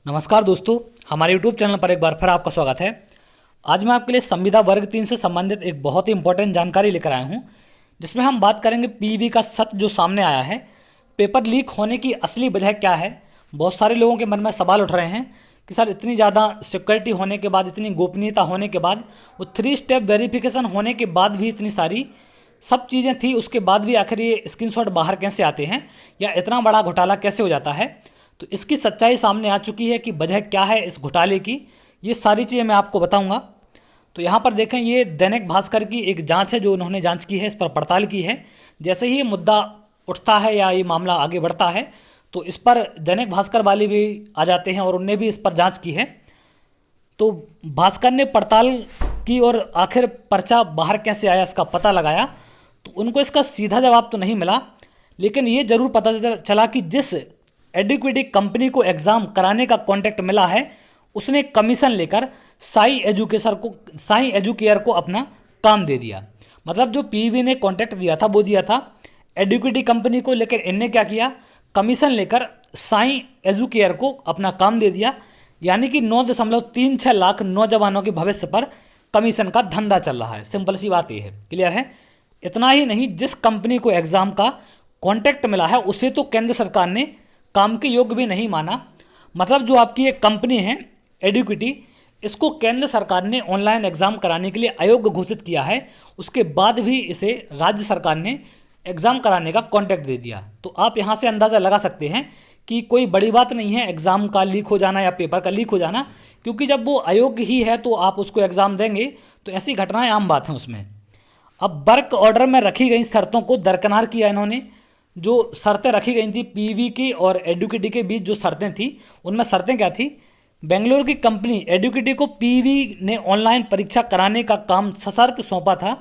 नमस्कार दोस्तों, हमारे YouTube चैनल पर एक बार फिर आपका स्वागत है। आज मैं आपके लिए संविदा वर्ग 3 से संबंधित एक बहुत ही इंपॉर्टेंट जानकारी लेकर आया हूं, जिसमें हम बात करेंगे पीवी का सच जो सामने आया है। पेपर लीक होने की असली वजह क्या है। बहुत सारे लोगों के मन में सवाल उठ रहे हैं कि सर इतनी ज़्यादा सिक्योरिटी होने के बाद, इतनी गोपनीयता होने के बाद, वो 3 स्टेप वेरिफिकेशन होने के बाद भी इतनी सारी सब चीज़ें थी, उसके बाद भी आखिर ये स्क्रीनशॉट बाहर कैसे आते हैं या इतना बड़ा घोटाला कैसे हो जाता है। तो इसकी सच्चाई सामने आ चुकी है कि वजह क्या है इस घोटाले की। ये सारी चीज़ें मैं आपको बताऊंगा। तो यहाँ पर देखें, ये दैनिक भास्कर की एक जांच है जो उन्होंने जांच की है, इस पर पड़ताल की है। जैसे ही ये मुद्दा उठता है या ये मामला आगे बढ़ता है तो इस पर दैनिक भास्कर वाले भी आ जाते हैं और उनने भी इस पर जाँच की है। तो भास्कर ने पड़ताल की और आखिर पर्चा बाहर कैसे आया इसका पता लगाया। तो उनको इसका सीधा जवाब तो नहीं मिला, लेकिन ये ज़रूर पता चला कि जिस एडुकेटी कंपनी को एग्ज़ाम कराने का कॉन्ट्रैक्ट मिला है, उसने कमीशन लेकर साई एजुकेयर को अपना काम दे दिया। मतलब जो पीवी ने कॉन्ट्रैक्ट दिया था वो दिया था एडुकेटी कंपनी को, लेकिन इनने क्या किया, कमीशन लेकर साई एजुकेयर को अपना काम दे दिया। यानी कि 9.36 लाख नौजवानों के भविष्य पर कमीशन का धंधा चल रहा है। सिंपल सी बात ये है, क्लियर है। इतना ही नहीं, जिस कंपनी को एग्ज़ाम का कॉन्ट्रैक्ट मिला है उसे तो केंद्र सरकार ने काम के योग्य भी नहीं माना। मतलब जो आपकी एक कंपनी है एडुकेटी, इसको केंद्र सरकार ने ऑनलाइन एग्ज़ाम कराने के लिए अयोग्य घोषित किया है, उसके बाद भी इसे राज्य सरकार ने एग्ज़ाम कराने का कॉन्ट्रैक्ट दे दिया। तो आप यहाँ से अंदाज़ा लगा सकते हैं कि कोई बड़ी बात नहीं है एग्ज़ाम का लीक हो जाना या पेपर का लीक हो जाना, क्योंकि जब वो अयोग्य ही है तो आप उसको एग्ज़ाम देंगे, तो ऐसी घटनाएँ आम बात हैं उसमें। अब वर्क ऑर्डर में रखी गई शर्तों को दरकिनार किया इन्होंने। जो शर्तें रखी गई थी पीवी की और एडुकेटी के बीच, जो शर्तें थी उनमें शर्तें क्या थी। बेंगलुरु की कंपनी एडुकेटी को पीवी ने ऑनलाइन परीक्षा कराने का काम सशर्त सौंपा था।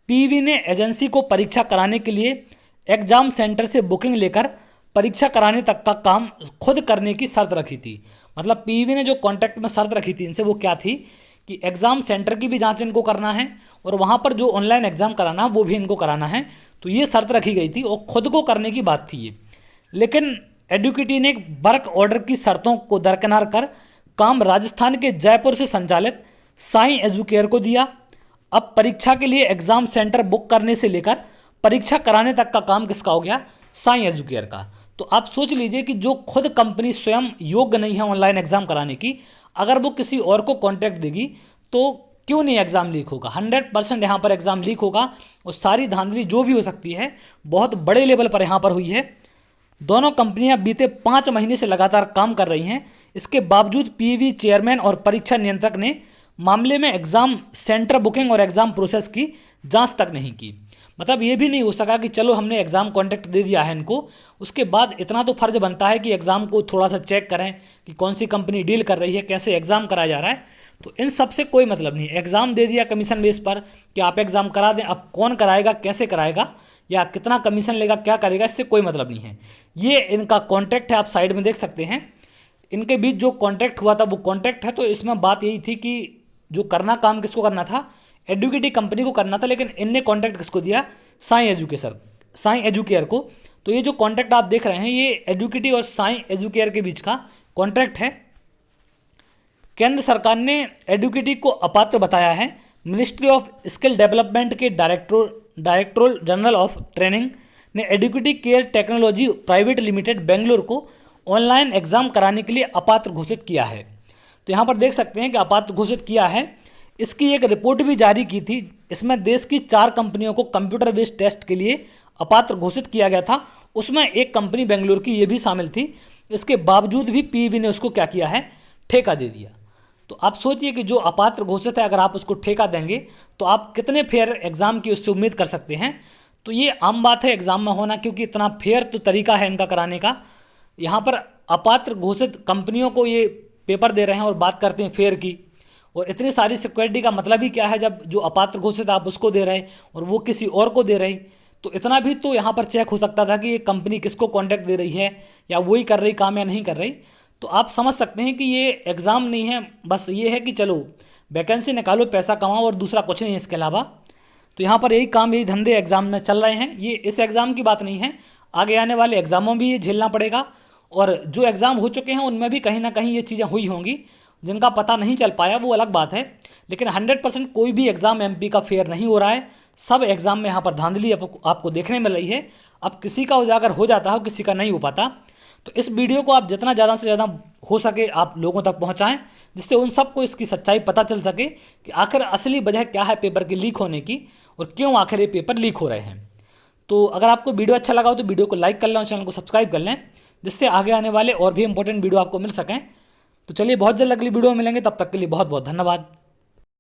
पीवी ने एजेंसी को परीक्षा कराने के लिए एग्जाम सेंटर से बुकिंग लेकर परीक्षा कराने तक का काम खुद करने की शर्त रखी थी। मतलब पीवी ने जो कॉन्ट्रैक्ट में शर्त रखी थी इनसे, वो क्या थी कि एग्ज़ाम सेंटर की भी जांच इनको करना है और वहाँ पर जो ऑनलाइन एग्ज़ाम कराना वो भी इनको कराना है। तो ये शर्त रखी गई थी और खुद को करने की बात थी ये। लेकिन एडुकेटी ने वर्क ऑर्डर की शर्तों को दरकिनार कर काम राजस्थान के जयपुर से संचालित साई एजुकेयर को दिया। अब परीक्षा के लिए एग्ज़ाम सेंटर बुक करने से लेकर परीक्षा कराने तक का काम किसका हो गया, साई एजुकेयर का। तो आप सोच लीजिए कि जो खुद कंपनी स्वयं योग्य नहीं है ऑनलाइन एग्ज़ाम कराने की, अगर वो किसी और को कॉन्ट्रैक्ट देगी तो क्यों नहीं एग्ज़ाम लीक होगा। 100% यहाँ पर एग्ज़ाम लीक होगा और सारी धांधली जो भी हो सकती है बहुत बड़े लेवल पर यहाँ पर हुई है। दोनों कंपनियां बीते 5 महीने से लगातार काम कर रही हैं। इसके बावजूद पीवी चेयरमैन और परीक्षा नियंत्रक ने मामले में एग्ज़ाम सेंटर बुकिंग और एग्ज़ाम प्रोसेस की जांच तक नहीं की। मतलब ये भी नहीं हो सका कि चलो हमने एग्ज़ाम कॉन्ट्रैक्ट दे दिया है इनको, उसके बाद इतना तो फ़र्ज बनता है कि एग्ज़ाम को थोड़ा सा चेक करें कि कौन सी कंपनी डील कर रही है, कैसे एग्ज़ाम कराया जा रहा है। तो इन सब से कोई मतलब नहीं। एग्ज़ाम दे दिया कमीशन बेस पर कि आप एग्ज़ाम करा दें, अब कौन कराएगा, कैसे कराएगा या कितना कमीशन लेगा, क्या करेगा, इससे कोई मतलब नहीं है। ये इनका कॉन्ट्रैक्ट है, आप साइड में देख सकते हैं। इनके बीच जो कॉन्ट्रैक्ट हुआ था वो कॉन्ट्रैक्ट है। तो इसमें बात यही थी कि जो करना काम किसको करना था, एडुकेटी कंपनी को करना था, लेकिन इनने कॉन्ट्रैक्ट किसको दिया, साई एजुकेयर को। तो ये जो कॉन्ट्रैक्ट आप देख रहे हैं ये एडुकेटी और साई एजुकेयर के बीच का कॉन्ट्रैक्ट है। केंद्र सरकार ने एडुकेटी को अपात्र बताया है। मिनिस्ट्री ऑफ स्किल डेवलपमेंट के डायरेक्टर जनरल ऑफ ट्रेनिंग ने एडुकेटी care technology private limited Bengaluru को ऑनलाइन एग्ज़ाम कराने के लिए अपात्र घोषित किया है। तो यहाँ पर देख सकते हैं कि अपात्र घोषित किया है। इसकी एक रिपोर्ट भी जारी की थी। इसमें देश की 4 कंपनियों को कंप्यूटर बेस्ड टेस्ट के लिए अपात्र घोषित किया गया था। उसमें एक कंपनी बेंगलुरु की ये भी शामिल थी। इसके बावजूद भी पीवी ने उसको क्या किया है, ठेका दे दिया। तो आप सोचिए कि जो अपात्र घोषित है, अगर आप उसको ठेका देंगे तो आप कितने फेयर एग्ज़ाम की उससे उम्मीद कर सकते हैं। तो ये आम बात है एग्ज़ाम में होना, क्योंकि इतना फेयर तो तरीका है इनका कराने का। यहाँ पर अपात्र घोषित कंपनियों को ये पेपर दे रहे हैं और बात करते हैं फेयर की। और इतनी सारी सिक्योरिटी का मतलब ही क्या है, जब जो अपात्र घोषित आप उसको दे रहे हैं और वो किसी और को दे रहे हैं। तो इतना भी तो यहाँ पर चेक हो सकता था कि ये कंपनी किसको कॉन्ट्रैक्ट दे रही है या वही कर रही काम या नहीं कर रही। तो आप समझ सकते हैं कि ये एग्ज़ाम नहीं है, बस ये है कि चलो वैकेंसी निकालो, पैसा कमाओ और दूसरा कुछ नहीं है इसके अलावा। तो यहाँ पर यही काम, यही धंधे एग्ज़ाम में चल रहे हैं। ये इस एग्ज़ाम की बात नहीं है, आगे आने वाले एग्ज़ामों में भी ये झेलना पड़ेगा और जो एग्ज़ाम हो चुके हैं उनमें भी कहीं ना कहीं ये चीज़ें हुई होंगी। जिनका पता नहीं चल पाया वो अलग बात है, लेकिन 100% कोई भी एग्ज़ाम एमपी का फेयर नहीं हो रहा है। सब एग्ज़ाम में यहाँ पर धांधली आपको देखने मिल रही है। अब किसी का उजागर हो जाता है, किसी का नहीं हो पाता। तो इस वीडियो को आप जितना ज़्यादा से ज़्यादा हो सके आप लोगों तक पहुँचाएँ, जिससे उन सबको इसकी सच्चाई पता चल सके कि आखिर असली वजह क्या है पेपर के लीक होने की, और क्यों आखिर ये पेपर लीक हो रहे हैं। तो अगर आपको वीडियो अच्छा लगा हो तो वीडियो को लाइक कर लें और चैनल को सब्सक्राइब कर लें, जिससे आगे आने वाले और भी इंपॉर्टेंट वीडियो आपको मिल सकें। तो चलिए बहुत जल्द अगली वीडियो में मिलेंगे, तब तक के लिए बहुत बहुत धन्यवाद।